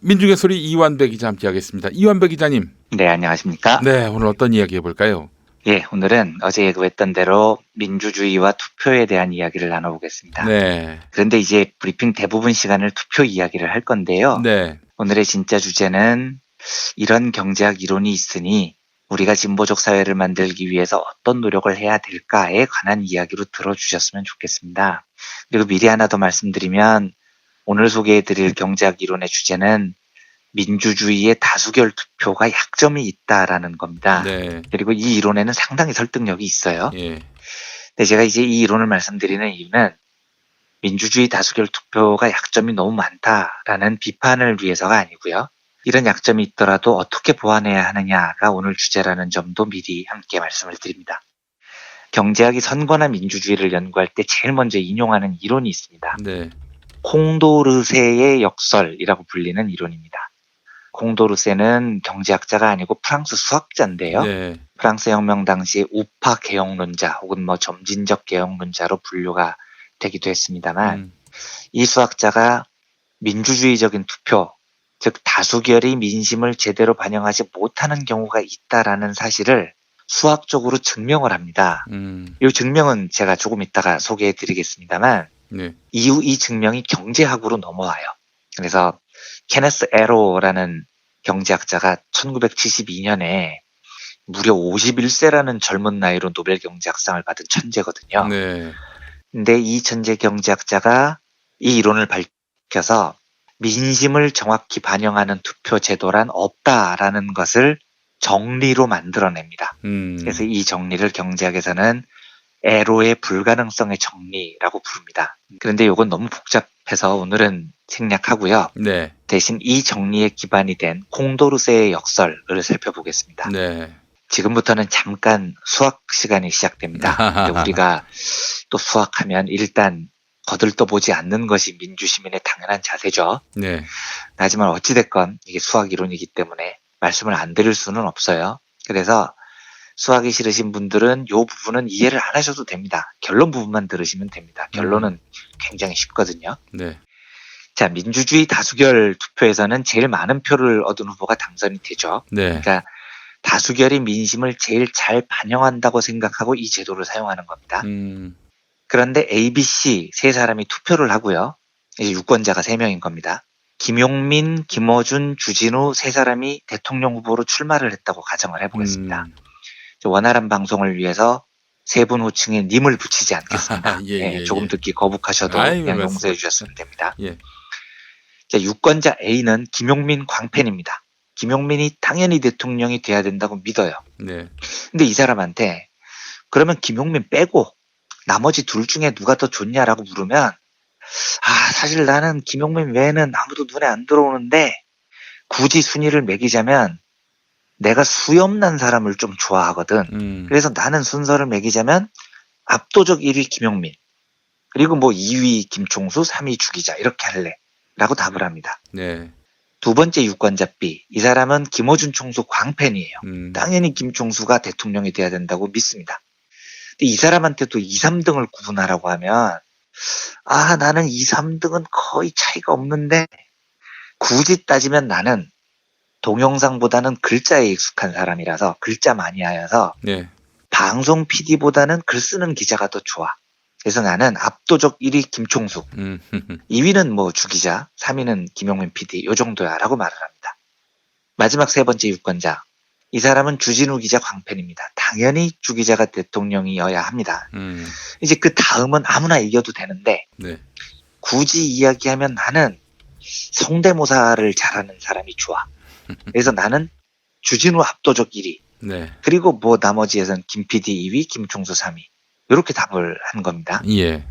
민중의 소리 이완배 기자 함께하겠습니다. 이완배 기자님. 네, 안녕하십니까? 네, 오늘 어떤 이야기 해볼까요? 예, 오늘은 어제 예고했던 대로 민주주의와 투표에 대한 이야기를 나눠보겠습니다. 네, 그런데 이제 브리핑 대부분 시간을 투표 이야기를 할 건데요. 네, 오늘의 진짜 주제는 이런 경제학 이론이 있으니 우리가 진보적 사회를 만들기 위해서 어떤 노력을 해야 될까에 관한 이야기로 들어주셨으면 좋겠습니다. 그리고 미리 하나 더 말씀드리면 오늘 소개해드릴 경제학 이론의 주제는 민주주의의 다수결 투표가 약점이 있다라는 겁니다. 네, 그리고 이 이론에는 상당히 설득력이 있어요. 예, 근데 제가 이제 이 이론을 말씀드리는 이유는 민주주의 다수결 투표가 약점이 너무 많다라는 비판을 위해서가 아니고요. 이런 약점이 있더라도 어떻게 보완해야 하느냐가 오늘 주제라는 점도 미리 함께 말씀을 드립니다. 경제학이 선거나 민주주의를 연구할 때 제일 먼저 인용하는 이론이 있습니다. 네, 콩도르세의 역설이라고 불리는 이론입니다. 콩도르세는 경제학자가 아니고 프랑스 수학자인데요. 네, 프랑스 혁명 당시 우파 개혁론자 혹은 점진적 개혁론자로 분류가 되기도 했습니다만 이 수학자가 민주주의적인 투표, 즉 다수결이 민심을 제대로 반영하지 못하는 경우가 있다라는 사실을 수학적으로 증명을 합니다. 이 증명은 제가 조금 이따가 소개해 드리겠습니다만 네, 이후 이 증명이 경제학으로 넘어와요. 그래서 케네스 에로라는 경제학자가 1972년에 무려 51세라는 젊은 나이로 노벨 경제학상을 받은 천재거든요. 네, 근데 이 천재 경제학자가 이 이론을 밝혀서 민심을 정확히 반영하는 투표 제도란 없다라는 것을 정리로 만들어냅니다. 그래서 이 정리를 경제학에서는 에로의 불가능성의 정리라고 부릅니다. 그런데 이건 너무 복잡해서 오늘은 생략하고요. 네, 대신 이 정리에 기반이 된 콩도르세의 역설을 살펴보겠습니다. 네, 지금부터는 잠깐 수학 시간이 시작됩니다. 근데 우리가 또 수학하면 일단 거들떠보지 않는 것이 민주시민의 당연한 자세죠. 네, 하지만 어찌됐건 이게 수학 이론이기 때문에 말씀을 안 드릴 수는 없어요. 그래서 수학이 싫으신 분들은 이 부분은 이해를 안 하셔도 됩니다. 결론 부분만 들으시면 됩니다. 결론은 굉장히 쉽거든요. 네, 자, 민주주의 다수결 투표에서는 제일 많은 표를 얻은 후보가 당선이 되죠. 네, 그러니까 다수결이 민심을 제일 잘 반영한다고 생각하고 이 제도를 사용하는 겁니다. 그런데 A, B, C 세 사람이 투표를 하고요. 이제 유권자가 3명인 겁니다. 김용민, 김어준, 주진우 세 사람이 대통령 후보로 출마를 했다고 가정을 해보겠습니다. 원활한 방송을 위해서 세 분 호칭에 님을 붙이지 않겠습니다. 조금 듣기 거북하셔도 그냥 용서해 주셨으면 됩니다. 예. 자, 유권자 A는 김용민 광팬입니다. 김용민이 당연히 대통령이 돼야 된다고 믿어요. 네. 근데 이 사람한테 그러면 김용민 빼고 나머지 둘 중에 누가 더 좋냐라고 물으면 사실 나는 김용민 외에는 아무도 눈에 안 들어오는데 굳이 순위를 매기자면 내가 수염난 사람을 좀 좋아하거든. 그래서 나는 순서를 매기자면 압도적 1위 김용민, 그리고 2위 김총수, 3위 주기자 이렇게 할래 라고 답을 합니다. 네. 두 번째 유권자 B, 이 사람은 김어준 총수 광팬이에요. 당연히 김총수가 대통령이 돼야 된다고 믿습니다. 근데 이 사람한테도 2, 3등을 구분하라고 하면 나는 2, 3등은 거의 차이가 없는데 굳이 따지면 나는 동영상보다는 글자에 익숙한 사람이라서 글자 마니아여서 네. 방송 PD보다는 글 쓰는 기자가 더 좋아. 그래서 나는 압도적 1위 김총수, 2위는 주기자, 3위는 김용민 PD 요 정도야 라고 말을 합니다. 마지막 세 번째 유권자, 이 사람은 주진우 기자 광팬입니다. 당연히 주 기자가 대통령이어야 합니다. 이제 그 다음은 아무나 이겨도 되는데 네. 굳이 이야기하면 나는 성대모사를 잘하는 사람이 좋아. 그래서 나는 주진우 압도적 1위. 네. 그리고 나머지에선 김 PD 2위, 김총수 3위. 이렇게 답을 한 겁니다. 예.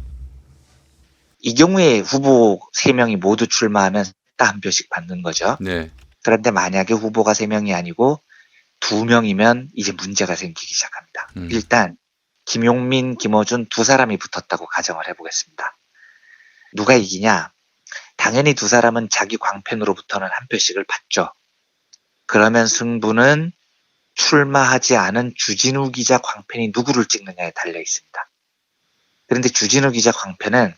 이 경우에 후보 3명이 모두 출마하면 딱 한 표씩 받는 거죠. 네. 그런데 만약에 후보가 3명이 아니고 2명이면 이제 문제가 생기기 시작합니다. 일단 김용민, 김어준 두 사람이 붙었다고 가정을 해보겠습니다. 누가 이기냐? 당연히 두 사람은 자기 광팬으로부터는 한 표씩을 받죠. 그러면 승부는 출마하지 않은 주진우 기자 광팬이 누구를 찍느냐에 달려 있습니다. 그런데 주진우 기자 광팬은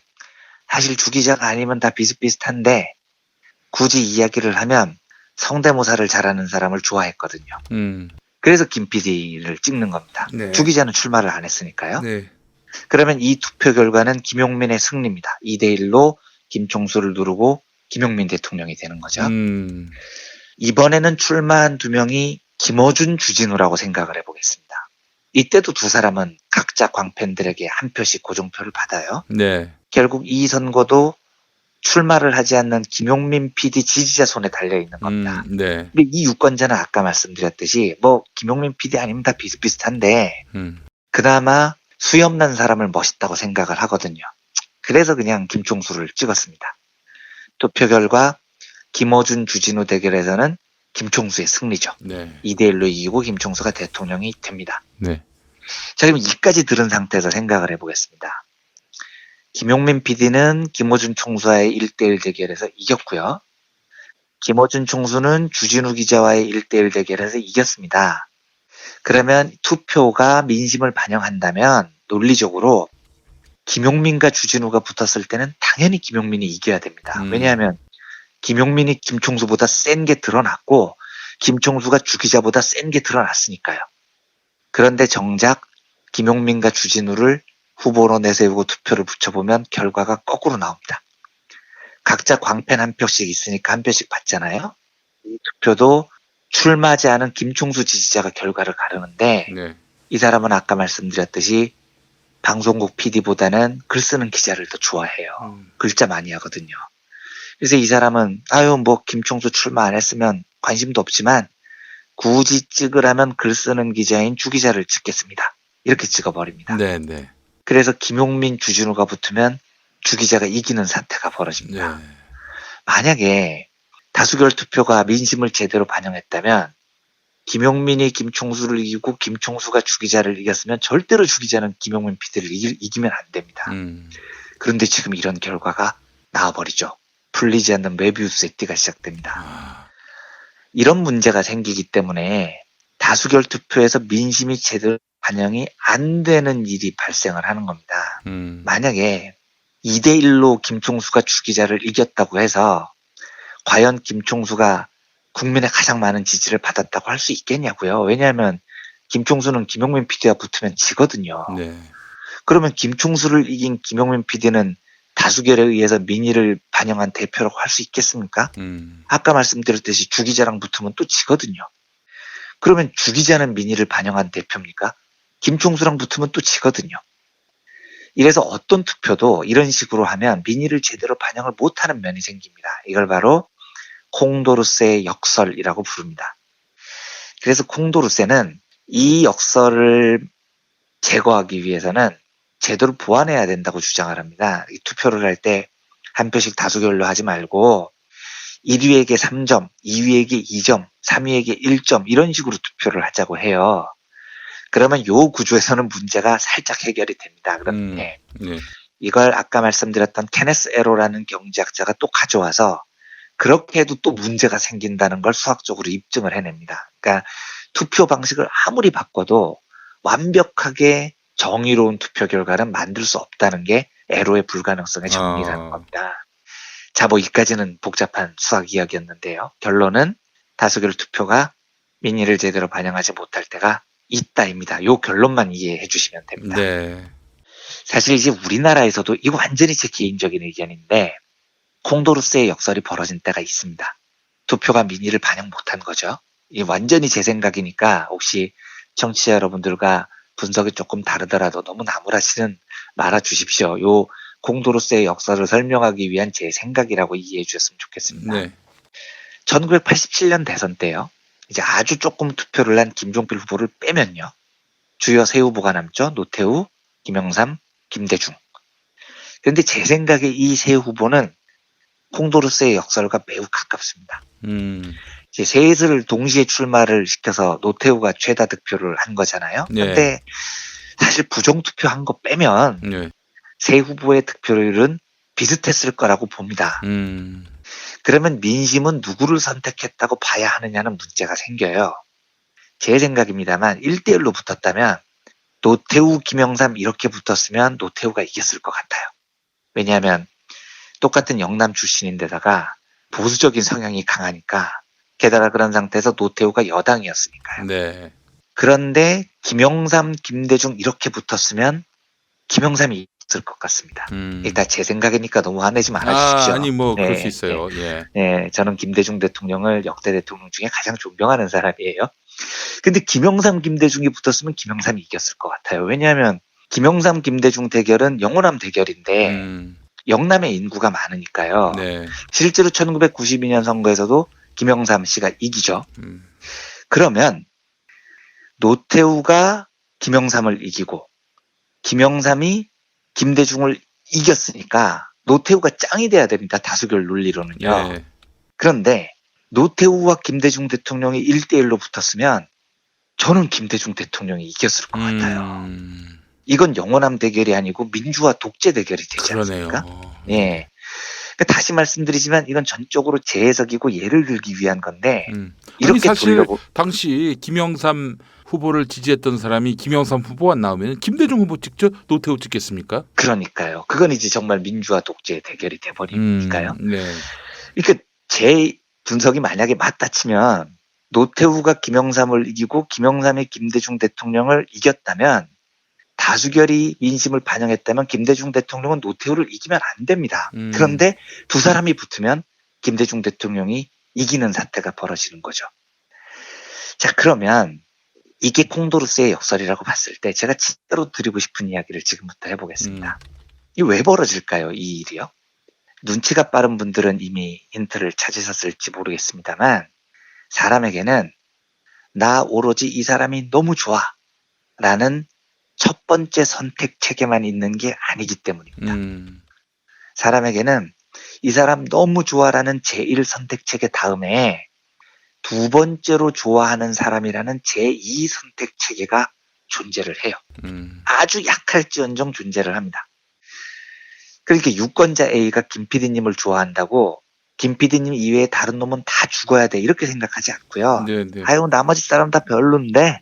사실 주 기자가 아니면 다 비슷비슷한데 굳이 이야기를 하면 성대모사를 잘하는 사람을 좋아했거든요. 그래서 김 PD를 찍는 겁니다. 네. 주 기자는 출마를 안 했으니까요. 네. 그러면 이 투표 결과는 김용민의 승리입니다. 2대1로 김총수를 누르고 김용민 대통령이 되는 거죠. 이번에는 출마한 두 명이 김어준, 주진우라고 생각을 해보겠습니다. 이때도 두 사람은 각자 광팬들에게 한 표씩 고정표를 받아요. 네. 결국 이 선거도 출마를 하지 않는 김용민 PD 지지자 손에 달려있는 겁니다. 네. 근데 이 유권자는 아까 말씀드렸듯이 뭐 김용민 PD 아니면 다 비슷비슷한데 그나마 수염 난 사람을 멋있다고 생각을 하거든요. 그래서 그냥 김총수를 찍었습니다. 투표 결과 김어준, 주진우 대결에서는 김총수의 승리죠. 네. 2대1로 이기고 김총수가 대통령이 됩니다. 네. 자, 그럼 이까지 들은 상태에서 생각을 해보겠습니다. 김용민 PD는 김어준 총수와의 1대1 대결에서 이겼고요. 김어준 총수는 주진우 기자와의 1대1 대결에서 이겼습니다. 그러면 투표가 민심을 반영한다면 논리적으로 김용민과 주진우가 붙었을 때는 당연히 김용민이 이겨야 됩니다. 왜냐하면 김용민이 김총수보다 센 게 드러났고 김총수가 주 기자보다 센 게 드러났으니까요. 그런데 정작 김용민과 주진우를 후보로 내세우고 투표를 붙여보면 결과가 거꾸로 나옵니다. 각자 광팬 한 표씩 있으니까 한 표씩 받잖아요. 이 투표도 출마하지 않은 김총수 지지자가 결과를 가르는데 네. 이 사람은 아까 말씀드렸듯이 방송국 PD보다는 글 쓰는 기자를 더 좋아해요. 글자 많이 하거든요. 그래서 이 사람은 뭐 김총수 출마 안 했으면 관심도 없지만 굳이 찍으라면 글 쓰는 기자인 주 기자를 찍겠습니다. 이렇게 찍어버립니다. 네. 네. 그래서 김용민, 주진우가 붙으면 주 기자가 이기는 사태가 벌어집니다. 네. 만약에 다수결 투표가 민심을 제대로 반영했다면 김용민이 김총수를 이기고 김총수가 주 기자를 이겼으면 절대로 주 기자는 김용민 PD를 이기면 안 됩니다. 그런데 지금 이런 결과가 나와버리죠. 풀리지 않는 메비우스의 띠가 시작됩니다. 이런 문제가 생기기 때문에 다수결 투표에서 민심이 제대로 반영이 안 되는 일이 발생을 하는 겁니다. 만약에 2대1로 김총수가 주 기자를 이겼다고 해서 과연 김총수가 국민의 가장 많은 지지를 받았다고 할 수 있겠냐고요. 왜냐하면 김총수는 김용민 PD와 붙으면 지거든요. 네. 그러면 김총수를 이긴 김용민 PD는 다수결에 의해서 민의를 반영한 대표라고 할 수 있겠습니까? 아까 말씀드렸듯이 주 기자랑 붙으면 또 지거든요. 그러면 주 기자는 민의를 반영한 대표입니까? 김총수랑 붙으면 또 지거든요. 이래서 어떤 투표도 이런 식으로 하면 민의를 제대로 반영을 못하는 면이 생깁니다. 이걸 바로 콩도르세의 역설이라고 부릅니다. 그래서 콩도르세는 이 역설을 제거하기 위해서는 제대로 보완해야 된다고 주장을 합니다. 이 투표를 할 때 한 표씩 다수결로 하지 말고 1위에게 3점, 2위에게 2점, 3위에게 1점 이런 식으로 투표를 하자고 해요. 그러면 요 구조에서는 문제가 살짝 해결이 됩니다. 그런데 네. 이걸 아까 말씀드렸던 케네스 에로라는 경제학자가 또 가져와서 그렇게 해도 또 문제가 생긴다는 걸 수학적으로 입증을 해냅니다. 그러니까 투표 방식을 아무리 바꿔도 완벽하게 정의로운 투표 결과는 만들 수 없다는 게 에로의 불가능성의 정리라는 겁니다. 자, 뭐 이까지는 복잡한 수학 이야기였는데요. 결론은 다수결 투표가 민의를 제대로 반영하지 못할 때가 있다입니다. 요 결론만 이해해 주시면 됩니다. 네. 사실 이제 우리나라에서도 이거 완전히 제 개인적인 의견인데 콩도르스의 역설이 벌어진 때가 있습니다. 투표가 민의를 반영 못한 거죠. 이 완전히 제 생각이니까 혹시 청취자 여러분들과 분석이 조금 다르더라도 너무 나무라지는 말아 주십시오. 요 콩도르스의 역설을 설명하기 위한 제 생각이라고 이해해 주셨으면 좋겠습니다. 네. 1987년 대선 때요. 이제 아주 조금 투표를 한 김종필 후보를 빼면요. 주요 세 후보가 남죠. 노태우, 김영삼, 김대중. 그런데 제 생각에 이 세 후보는 콩도르스의 역설과 매우 가깝습니다. 이제 셋을 동시에 출마를 시켜서 노태우가 최다 득표를 한 거잖아요. 네. 근데 사실 부정투표 한 거 빼면 네. 세 후보의 득표율은 비슷했을 거라고 봅니다. 그러면 민심은 누구를 선택했다고 봐야 하느냐는 문제가 생겨요. 제 생각입니다만 1대1로 붙었다면 노태우, 김영삼 이렇게 붙었으면 노태우가 이겼을 것 같아요. 왜냐하면 똑같은 영남 출신인데다가 보수적인 성향이 강하니까 게다가 그런 상태에서 노태우가 여당이었으니까요. 네. 그런데 김영삼, 김대중 이렇게 붙었으면 김영삼이 이겼을 것 같습니다. 일단 제 생각이니까 너무 화내지 말아주십시오. 아니 뭐 네, 그럴 수 있어요. 예. 네, 저는 김대중 대통령을 역대 대통령 중에 가장 존경하는 사람이에요. 근데 김영삼, 김대중이 붙었으면 김영삼이 이겼을 것 같아요. 왜냐하면 김영삼, 김대중 대결은 영호남 대결인데 영남의 인구가 많으니까요. 네. 실제로 1992년 선거에서도 김영삼 씨가 이기죠. 그러면 노태우가 김영삼을 이기고 김영삼이 김대중을 이겼으니까 노태우가 짱이 돼야 됩니다. 다수결 논리로는요. 네. 그런데 노태우와 김대중 대통령이 1대1로 붙었으면 저는 김대중 대통령이 이겼을 것 같아요. 이건 영호남 대결이 아니고 민주화 독재 대결이 되지 않습니까? 예. 그러니까 다시 말씀드리지만 이건 전적으로 제 해석이고 예를 들기 위한 건데 이렇게 사실 당시 김영삼 후보를 지지했던 사람이 김영삼 후보 안 나오면 김대중 후보 찍죠? 노태우 찍겠습니까? 그러니까요. 그건 이제 정말 민주화 독재 대결이 돼버리니까요. 네. 그러니까 제 분석이 만약에 맞다 치면 노태우가 김영삼을 이기고 김영삼이 김대중 대통령을 이겼다면 다수결이 민심을 반영했다면 김대중 대통령은 노태우를 이기면 안 됩니다. 그런데 두 사람이 붙으면 김대중 대통령이 이기는 사태가 벌어지는 거죠. 자, 그러면 이게 콩도르스의 역설이라고 봤을 때 제가 진짜로 드리고 싶은 이야기를 지금부터 해보겠습니다. 이게 왜 벌어질까요? 이 일이요? 눈치가 빠른 분들은 이미 힌트를 찾으셨을지 모르겠습니다만 사람에게는 나 오로지 이 사람이 너무 좋아 라는 첫 번째 선택 체계만 있는 게 아니기 때문입니다. 사람에게는 이 사람 너무 좋아라는 제1 선택 체계 다음에 두 번째로 좋아하는 사람이라는 제2 선택 체계가 존재를 해요. 아주 약할지언정 존재를 합니다. 그러니까 유권자 A가 김 PD님을 좋아한다고 김 PD님 이외에 다른 놈은 다 죽어야 돼 이렇게 생각하지 않고요. 네네. 아유 나머지 사람 다 별론데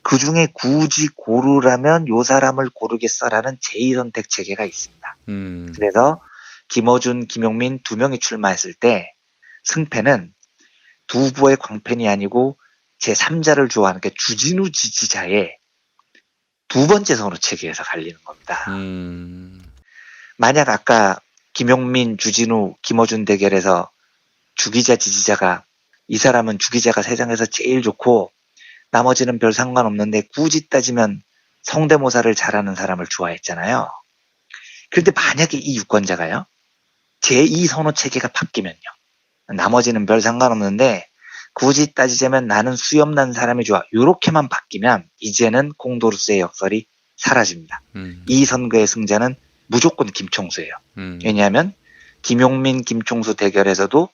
그 중에 굳이 고르라면 요 사람을 고르겠어라는 제2선택 체계가 있습니다. 그래서 김어준, 김용민 두 명이 출마했을 때 승패는 두 후보의 광팬이 아니고 제3자를 좋아하는 게 주진우 지지자의 두 번째 선호 체계에서 갈리는 겁니다. 만약 아까 김용민, 주진우, 김어준 대결에서 주기자 지지자가 이 사람은 주기자가 세상에서 제일 좋고 나머지는 별 상관없는데 굳이 따지면 성대모사를 잘하는 사람을 좋아했잖아요. 그런데 만약에 이 유권자가요. 제2 선호 체계가 바뀌면요. 나머지는 별 상관없는데 굳이 따지자면 나는 수염 난 사람이 좋아. 이렇게만 바뀌면 이제는 콩도르스의 역설이 사라집니다. 이 선거의 승자는 무조건 김총수예요. 왜냐하면 김용민, 김총수 대결에서도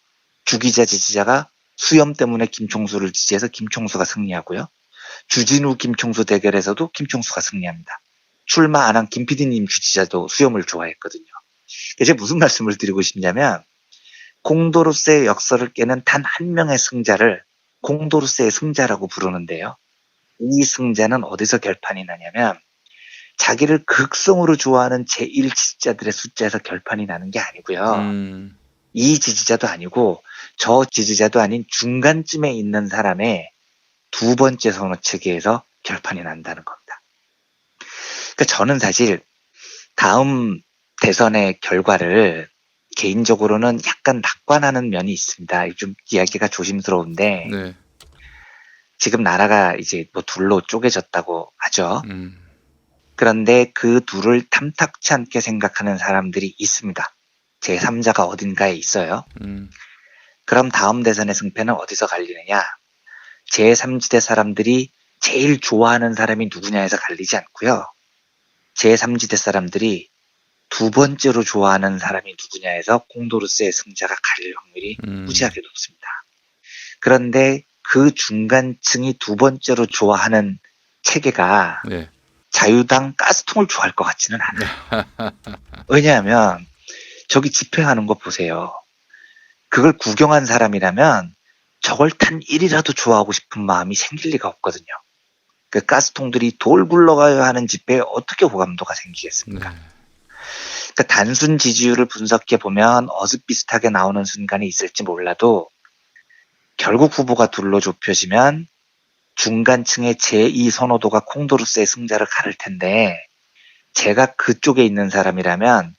주기자 지지자가 수염 때문에 김총수를 지지해서 김총수가 승리하고요. 주진우, 김총수 대결에서도 김총수가 승리합니다. 출마 안 한 김 PD님 지지자도 수염을 좋아했거든요. 제가 무슨 말씀을 드리고 싶냐면 콩도르스의 역설을 깨는 단 한 명의 승자를 콩도르스의 승자라고 부르는데요. 이 승자는 어디서 결판이 나냐면 자기를 극성으로 좋아하는 제1 지지자들의 숫자에서 결판이 나는 게 아니고요. 이 지지자도 아니고 저 지지자도 아닌 중간쯤에 있는 사람의 두 번째 선호 체계에서 결판이 난다는 겁니다. 그러니까 저는 사실 다음 대선의 결과를 개인적으로는 약간 낙관하는 면이 있습니다. 좀 이야기가 조심스러운데 네. 지금 나라가 이제 뭐 둘로 쪼개졌다고 하죠. 그런데 그 둘을 탐탁치 않게 생각하는 사람들이 있습니다. 제3자가 어딘가에 있어요. 그럼 다음 대선의 승패는 어디서 갈리느냐? 제3지대 사람들이 제일 좋아하는 사람이 누구냐에서 갈리지 않고요. 제3지대 사람들이 두 번째로 좋아하는 사람이 누구냐에서 콩도르스의 승자가 갈릴 확률이 무지하게 높습니다. 그런데 그 중간층이 두 번째로 좋아하는 체계가 네. 자유당 가스통을 좋아할 것 같지는 않아요. 왜냐하면 저기 집회하는 거 보세요. 그걸 구경한 사람이라면 저걸 탄 일이라도 좋아하고 싶은 마음이 생길 리가 없거든요. 그 가스통들이 돌 굴러가야 하는 집회에 어떻게 호감도가 생기겠습니까? 그러니까 단순 지지율을 분석해 보면 어슷비슷하게 나오는 순간이 있을지 몰라도 결국 후보가 둘로 좁혀지면 중간층의 제2 선호도가 콩도루스의 승자를 가를 텐데 제가 그쪽에 있는 사람이라면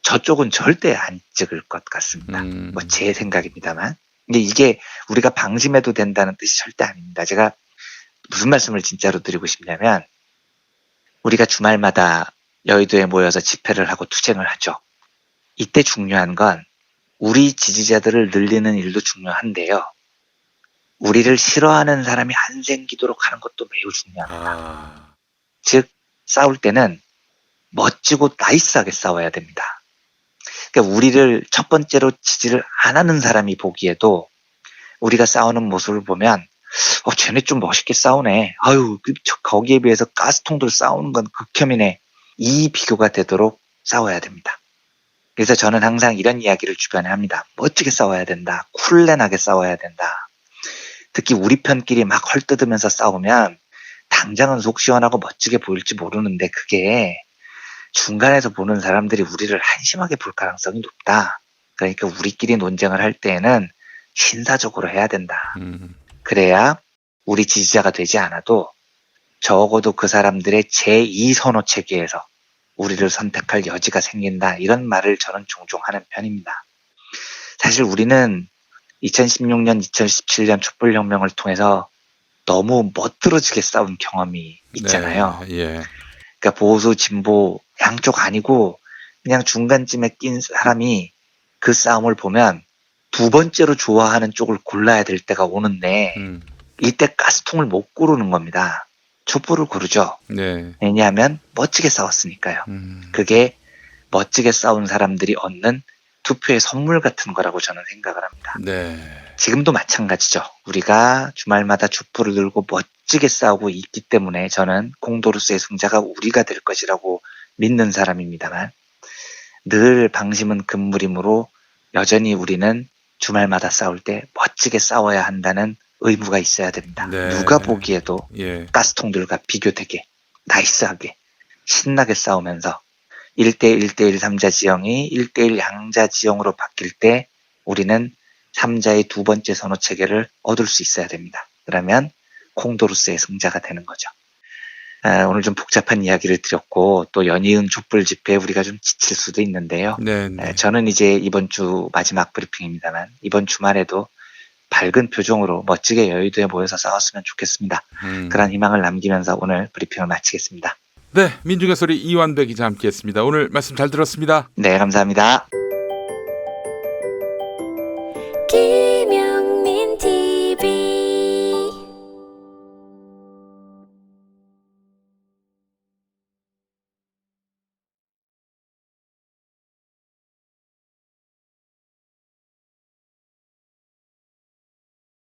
저쪽은 절대 안 찍을 것 같습니다. 뭐 제 생각입니다만. 근데 이게 우리가 방심해도 된다는 뜻이 절대 아닙니다. 제가 무슨 말씀을 진짜로 드리고 싶냐면 우리가 주말마다 여의도에 모여서 집회를 하고 투쟁을 하죠. 이때 중요한 건 우리 지지자들을 늘리는 일도 중요한데요. 우리를 싫어하는 사람이 안 생기도록 하는 것도 매우 중요합니다. 즉 싸울 때는 멋지고 나이스하게 싸워야 됩니다. 그러니까 우리를 첫 번째로 지지를 안 하는 사람이 보기에도 우리가 싸우는 모습을 보면 쟤네 좀 멋있게 싸우네. 아유, 거기에 비해서 가스통들 싸우는 건 극혐이네. 이 비교가 되도록 싸워야 됩니다. 그래서 저는 항상 이런 이야기를 주변에 합니다. 멋지게 싸워야 된다. 쿨렌하게 싸워야 된다. 특히 우리 편끼리 막 헐뜯으면서 싸우면 당장은 속 시원하고 멋지게 보일지 모르는데 그게 중간에서 보는 사람들이 우리를 한심하게 볼 가능성이 높다. 그러니까 우리끼리 논쟁을 할 때에는 신사적으로 해야 된다. 그래야 우리 지지자가 되지 않아도 적어도 그 사람들의 제2 선호 체계에서 우리를 선택할 여지가 생긴다. 이런 말을 저는 종종 하는 편입니다. 사실 우리는 2016년, 2017년 촛불혁명을 통해서 너무 멋들어지게 싸운 경험이 있잖아요. 네, 예. 그러니까 보수, 진보 양쪽 아니고 그냥 중간쯤에 낀 사람이 그 싸움을 보면 두 번째로 좋아하는 쪽을 골라야 될 때가 오는데 이때 가스통을 못 고르는 겁니다. 촛불을 고르죠. 네. 왜냐하면 멋지게 싸웠으니까요. 그게 멋지게 싸운 사람들이 얻는 투표의 선물 같은 거라고 저는 생각을 합니다. 네. 지금도 마찬가지죠. 우리가 주말마다 촛불을 들고 멋지게 싸우고 있기 때문에 저는 콩도루스의 승자가 우리가 될 것이라고 믿는 사람입니다만 늘 방심은 금물이므로 여전히 우리는 주말마다 싸울 때 멋지게 싸워야 한다는 의무가 있어야 됩니다. 네. 누가 보기에도 예. 가스통들과 비교되게 나이스하게 신나게 싸우면서 1대1, 1대1 3자 지형이 1대1 양자 지형으로 바뀔 때 우리는 3자의 두 번째 선호 체계를 얻을 수 있어야 됩니다. 그러면 콩도루스의 승자가 되는 거죠. 오늘 좀 복잡한 이야기를 드렸고 또 연이은 촛불 집회에 우리가 좀 지칠 수도 있는데요. 네, 네. 저는 이제 이번 주 마지막 브리핑입니다만 이번 주말에도 밝은 표정으로 멋지게 여의도에 모여서 싸웠으면 좋겠습니다. 그런 희망을 남기면서 오늘 브리핑을 마치겠습니다. 네, 민중의 소리 이완배 기자 함께했습니다. 오늘 말씀 잘 들었습니다. 네, 감사합니다.